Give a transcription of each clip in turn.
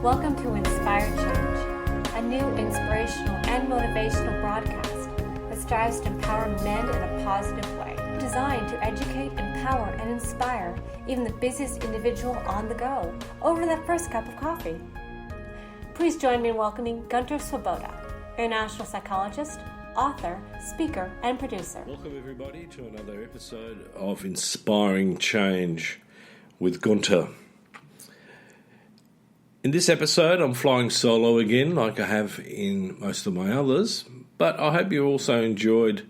Welcome to Inspired Change, a new inspirational and motivational broadcast that strives to empower men in a positive way, designed to educate, empower, and inspire even the busiest individual on the go over that first cup of coffee. Please join me in welcoming Gunter, international psychologist, author, speaker, and producer. Welcome everybody to another episode of Inspiring Change with Gunter. In this episode, I'm flying solo again, like I have in most of my others, but I hope you also enjoyed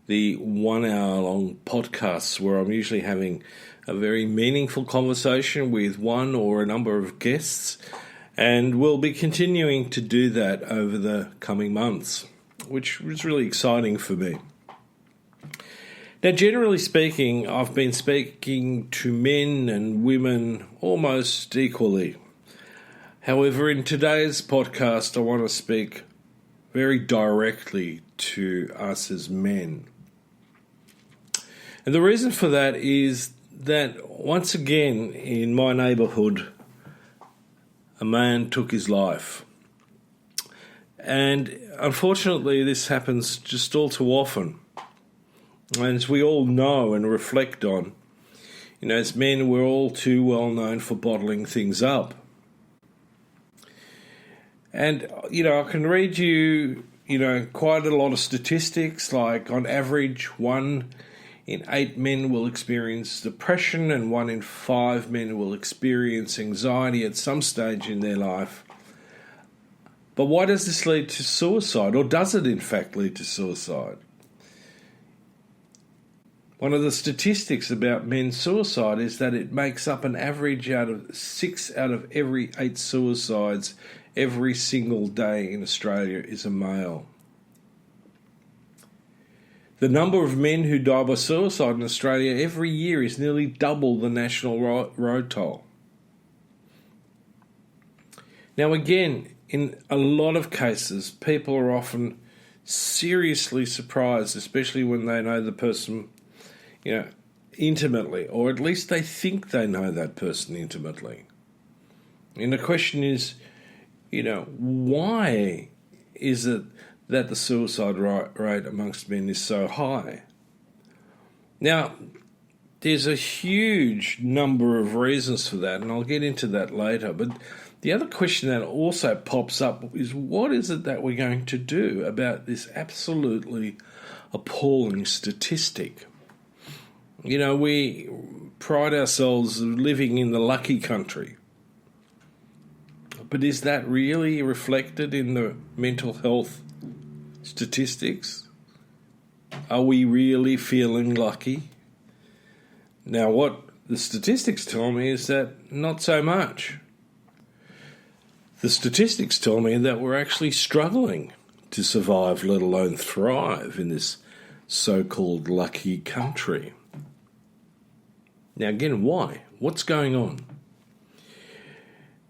the 1 hour long podcasts where I'm usually having a very meaningful conversation with one or a number of guests, and we'll be continuing to do that over the coming months, which was really exciting for me. Now, generally speaking, I've been speaking to men and women almost equally. However, in today's podcast, I want to speak very directly to us as men. And the reason for that is that once again in my neighbourhood, a man took his life. And unfortunately, this happens just all too often. And as we all know and reflect on, as men, we're all too well known for bottling things up. And, I can read you, quite a lot of statistics, like on average 1 in 8 men will experience depression and 1 in 5 men will experience anxiety at some stage in their life. But why does this lead to suicide, or does it in fact lead to suicide? One of the statistics about men's suicide is that it makes up an average out of 6 out of every 8 suicides every single day in Australia is a male. The number of men who die by suicide in Australia every year is nearly double the national road toll. Now again, in a lot of cases, people are often seriously surprised, especially when they know the person, intimately, or at least they think they know that person intimately. And the question is, why is it that the suicide rate amongst men is so high? Now, there's a huge number of reasons for that, and I'll get into that later. But the other question that also pops up is, what is it that we're going to do about this absolutely appalling statistic? We pride ourselves of living in the lucky country. But is that really reflected in the mental health statistics? Are we really feeling lucky? Now, what the statistics tell me is that not so much. The statistics tell me that we're actually struggling to survive, let alone thrive, in this so-called lucky country. Now, again, why? What's going on?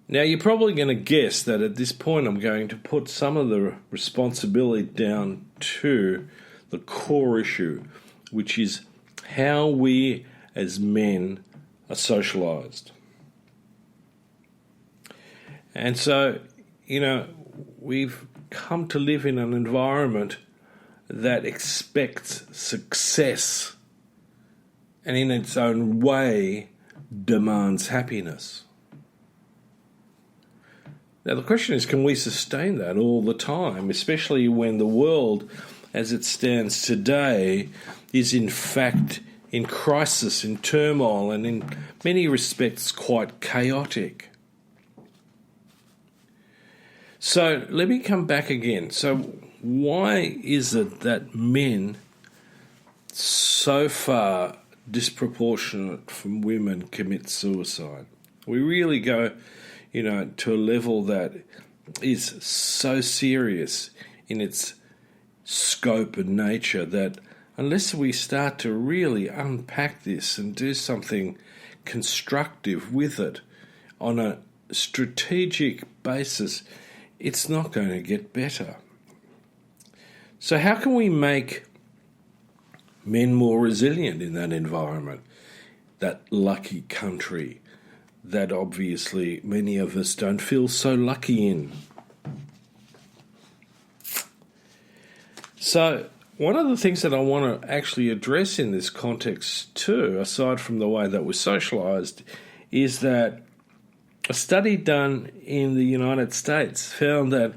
Now, you're probably going to guess that at this point I'm going to put some of the responsibility down to the core issue, which is how we as men are socialised. And so, we've come to live in an environment that expects success and in its own way demands happiness. Now, the question is, can we sustain that all the time, especially when the world, as it stands today, is in fact in crisis, in turmoil, and in many respects quite chaotic? So let me come back again. So why is it that men so far disproportionate from women commit suicide? We really go to a level that is so serious in its scope and nature that unless we start to really unpack this and do something constructive with it on a strategic basis, it's not going to get better. So how can we make men more resilient in that environment, that lucky country that obviously many of us don't feel so lucky in. So one of the things that I want to actually address in this context too, aside from the way that we're socialised, is that a study done in the United States found that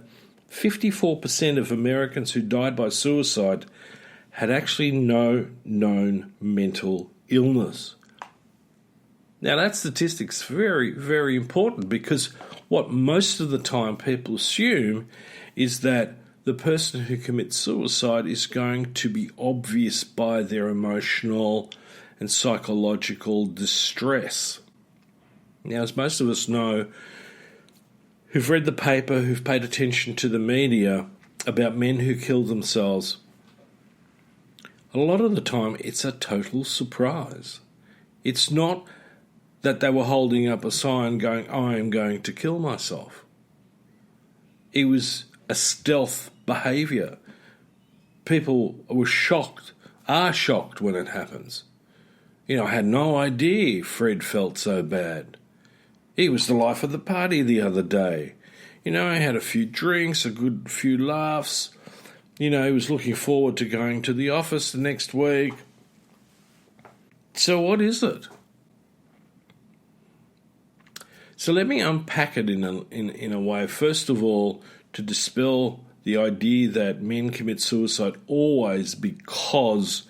54% of Americans who died by suicide had actually no known mental illness. Now that statistic's very, very important, because what most of the time people assume is that the person who commits suicide is going to be obvious by their emotional and psychological distress. Now, as most of us know, who've read the paper, who've paid attention to the media about men who kill themselves, a lot of the time it's a total surprise. It's not that they were holding up a sign going, "I am going to kill myself." It was a stealth behaviour. People were shocked, are shocked when it happens. I had no idea Fred felt so bad. He was the life of the party the other day. I had a few drinks, a good few laughs. He was looking forward to going to the office the next week. So what is it? So let me unpack it in a way. First of all, to dispel the idea that men commit suicide always because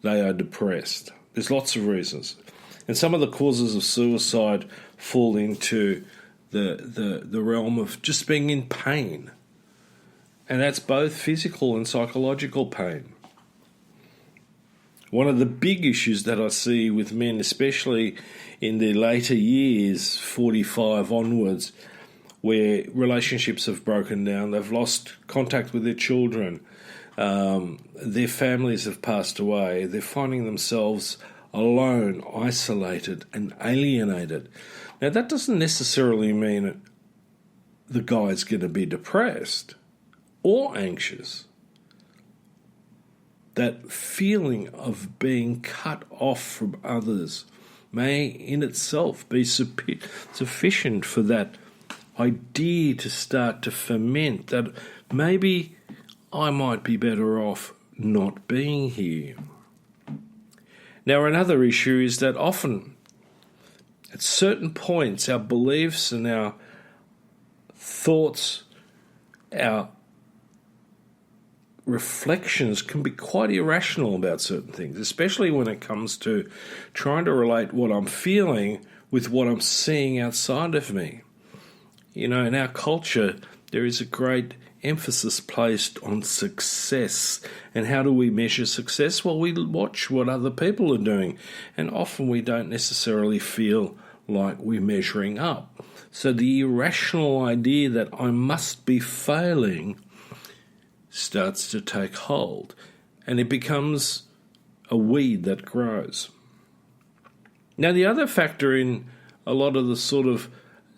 they are depressed. There's lots of reasons. And some of the causes of suicide fall into the realm of just being in pain. And that's both physical and psychological pain. One of the big issues that I see with men, especially in their later years, 45 onwards, where relationships have broken down, they've lost contact with their children, their families have passed away, they're finding themselves alone, isolated and alienated. Now that doesn't necessarily mean the guy's going to be depressed or anxious. That feeling of being cut off from others may in itself be sufficient for that idea to start to ferment that maybe I might be better off not being here. Now, another issue is that often, at certain points, our beliefs and our thoughts, our reflections can be quite irrational about certain things, especially when it comes to trying to relate what I'm feeling with what I'm seeing outside of me. In our culture, there is a great emphasis placed on success. And how do we measure success? Well, we watch what other people are doing, and often we don't necessarily feel like we're measuring up. So the irrational idea that I must be failing starts to take hold, and it becomes a weed that grows. Now, the other factor in a lot of the sort of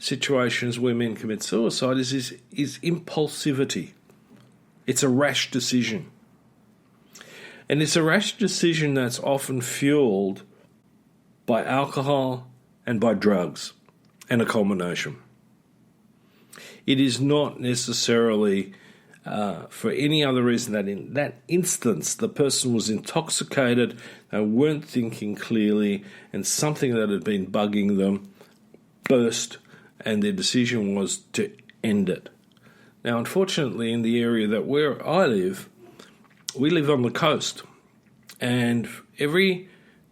situations where men commit suicide is impulsivity. It's a rash decision. And it's a rash decision that's often fueled by alcohol and by drugs and a combination. It is not necessarily for any other reason that in that instance the person was intoxicated and weren't thinking clearly, and something that had been bugging them burst, and their decision was to end it. Now, unfortunately, in the area that where I live, we live on the coast, and every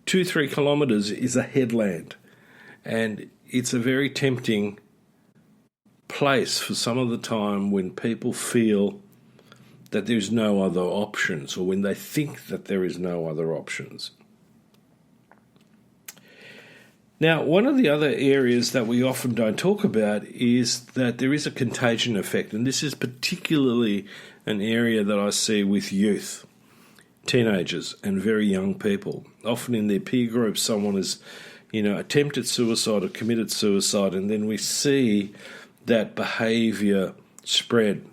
2-3 kilometres is a headland, and it's a very tempting place for some of the time when people feel that there's no other options, or when they think that there is no other options. Now, one of the other areas that we often don't talk about is that there is a contagion effect, and this is particularly an area that I see with youth, teenagers and very young people. Often in their peer group, someone has, attempted suicide or committed suicide, and then we see that behaviour spread.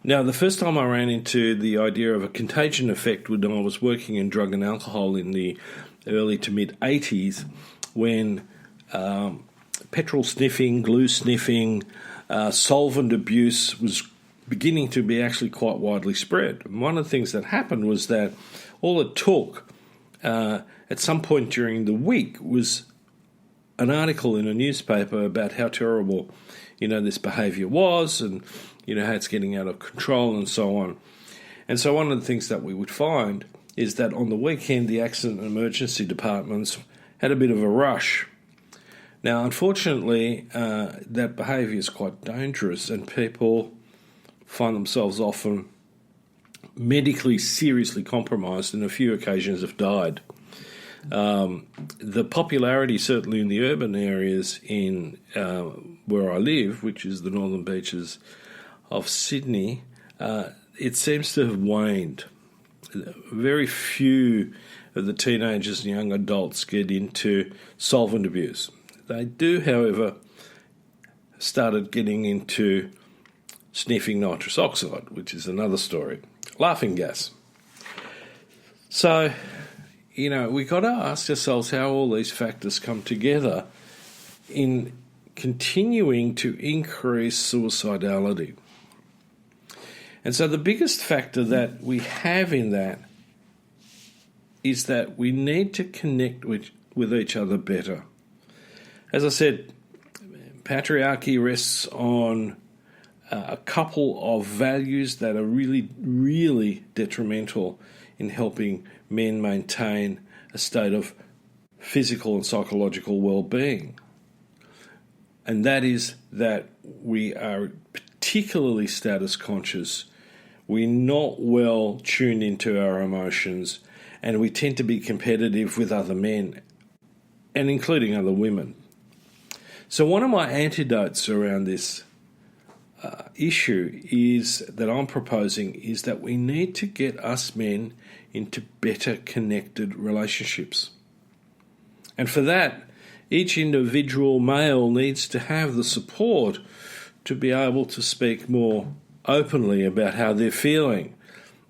Now, the first time I ran into the idea of a contagion effect when I was working in drug and alcohol in the early to mid-'80s, when petrol sniffing, glue sniffing, solvent abuse was beginning to be actually quite widely spread. And one of the things that happened was that all it took at some point during the week was an article in a newspaper about how terrible, this behaviour was, and, how it's getting out of control and so on. And so one of the things that we would find is that on the weekend, the accident and emergency departments had a bit of a rush. Now, unfortunately, that behaviour is quite dangerous, and people find themselves often medically seriously compromised, and on a few occasions have died. The popularity, certainly in the urban areas in where I live, which is the northern beaches of Sydney, it seems to have waned. Very few of the teenagers and young adults get into solvent abuse. They do, however, started getting into sniffing nitrous oxide, which is another story. Laughing gas. So, we got to ask ourselves how all these factors come together in continuing to increase suicidality. And so the biggest factor that we have in that is that we need to connect with each other better. As I said, patriarchy rests on a couple of values that are really, really detrimental in helping men maintain a state of physical and psychological well-being. And that is that we are particularly status conscious, we're not well tuned into our emotions, and we tend to be competitive with other men, and including other women. So one of my antidotes around this issue is that I'm proposing is that we need to get us men into better connected relationships. And for that, each individual male needs to have the support to be able to speak more openly about how they're feeling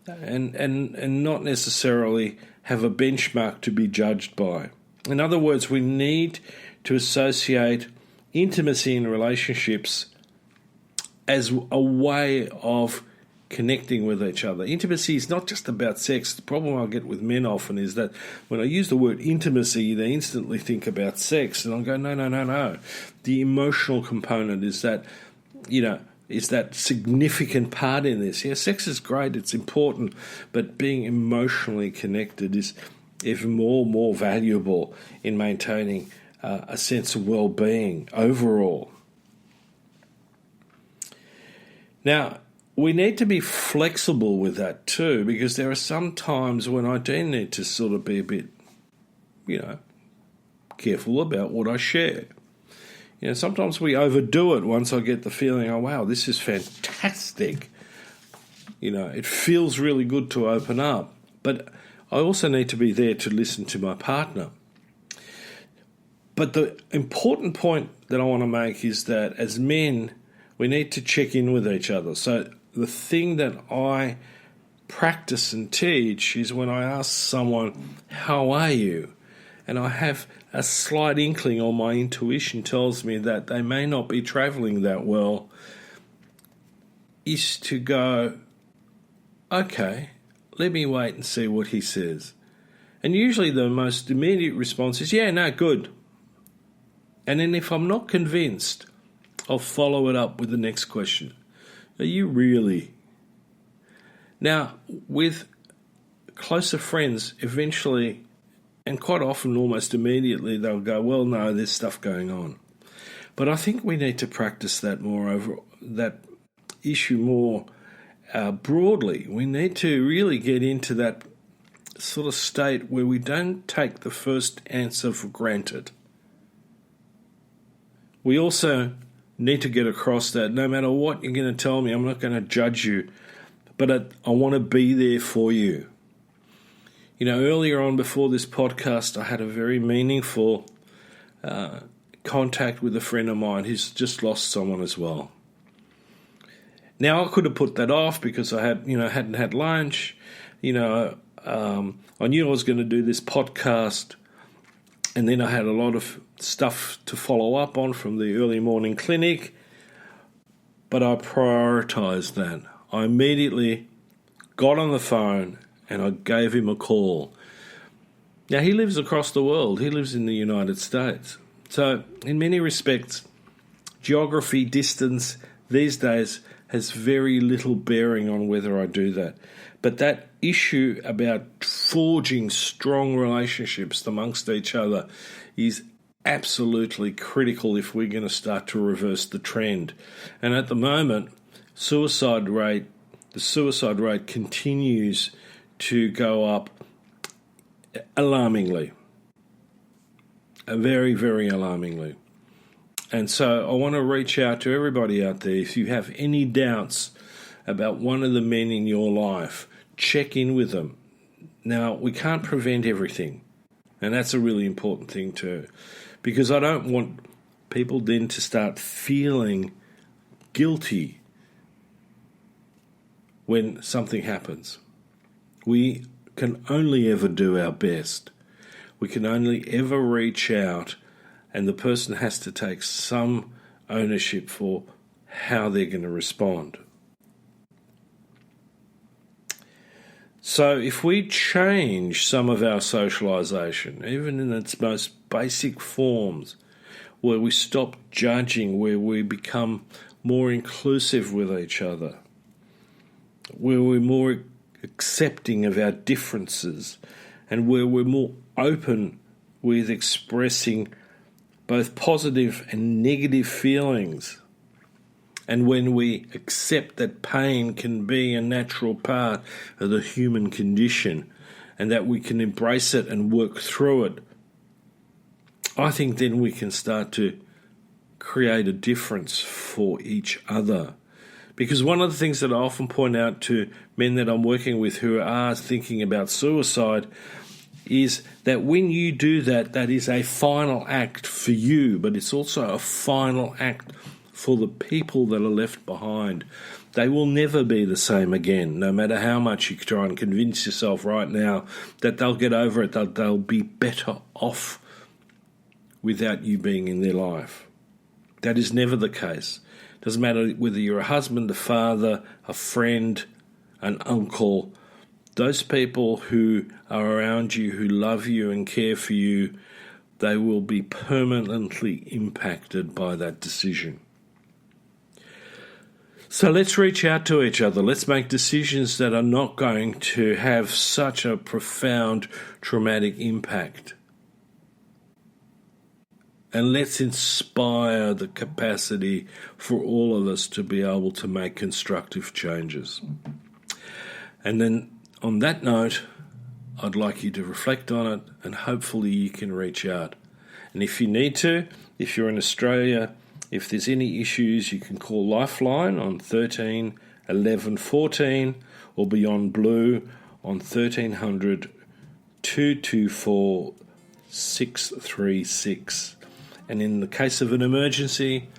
and not necessarily have a benchmark to be judged by. In other words, we need to associate intimacy in relationships as a way of connecting with each other. Intimacy is not just about sex. The problem I get with men often is that when I use the word intimacy, they instantly think about sex, and I go, no. The emotional component is that, is that significant part in this. Yeah, sex is great, it's important, but being emotionally connected is even more valuable in maintaining a sense of well-being overall. Now, we need to be flexible with that too, because there are some times when I do need to sort of be a bit, careful about what I share. Sometimes we overdo it once I get the feeling, oh, wow, this is fantastic. It feels really good to open up. But I also need to be there to listen to my partner. But the important point that I want to make is that as men, we need to check in with each other. So the thing that I practice and teach is when I ask someone, how are you? And I have a slight inkling, or my intuition tells me that they may not be travelling that well, is to go, okay, let me wait and see what he says. And usually the most immediate response is, yeah, no, good. And then if I'm not convinced, I'll follow it up with the next question. Are you really? Now, with closer friends, eventually, and quite often almost immediately, they'll go, well, no, there's stuff going on. But I think we need to practice that more over that issue more broadly. We need to really get into that sort of state where we don't take the first answer for granted. We also need to get across that no matter what you're going to tell me, I'm not going to judge you, but I want to be there for you. Earlier on before this podcast, I had a very meaningful contact with a friend of mine who's just lost someone as well. Now, I could have put that off because I hadn't had lunch. I knew I was going to do this podcast, and then I had a lot of stuff to follow up on from the early morning clinic, but I prioritised that. I immediately got on the phone and I gave him a call. Now, he lives across the world. He lives in the United States. So, in many respects, geography, distance, these days has very little bearing on whether I do that. But that issue about forging strong relationships amongst each other is absolutely critical if we're going to start to reverse the trend. And at the moment, the suicide rate continues to go up alarmingly. Very, very alarmingly. And so I want to reach out to everybody out there. If you have any doubts about one of the men in your life, check in with them. Now, we can't prevent everything. And that's a really important thing too. Because I don't want people then to start feeling guilty when something happens. We can only ever do our best. We can only ever reach out, and the person has to take some ownership for how they're going to respond. So if we change some of our socialisation, even in its most basic forms, where we stop judging, where we become more inclusive with each other, where we're more accepting of our differences, and where we're more open with expressing both positive and negative feelings, and when we accept that pain can be a natural part of the human condition and that we can embrace it and work through it, I think then we can start to create a difference for each other. Because one of the things that I often point out to men that I'm working with who are thinking about suicide is that when you do that, that is a final act for you, but it's also a final act for the people that are left behind. They will never be the same again, no matter how much you try and convince yourself right now that they'll get over it, that they'll be better off without you being in their life. That is never the case. Doesn't matter whether you're a husband, a father, a friend, an uncle. Those people who are around you, who love you and care for you, they will be permanently impacted by that decision. So let's reach out to each other. Let's make decisions that are not going to have such a profound traumatic impact. And let's inspire the capacity for all of us to be able to make constructive changes. And then on that note, I'd like you to reflect on it, and hopefully you can reach out. And if you need to, if you're in Australia, if there's any issues, you can call Lifeline on 13 11 14 or Beyond Blue on 1300 224 636. And in the case of an emergency,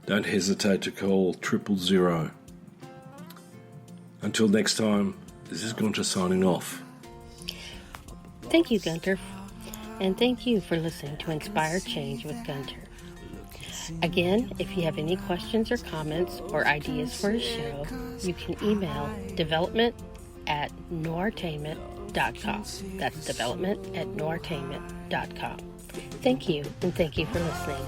don't hesitate to call 000. Until next time, this is Gunter signing off. Thank you, Gunter. And thank you for listening to Inspire Change with Gunter. Again, if you have any questions or comments or ideas for a show, you can email development@noirtainment.com. That's development@noirtainment.com. Thank you, and thank you for listening.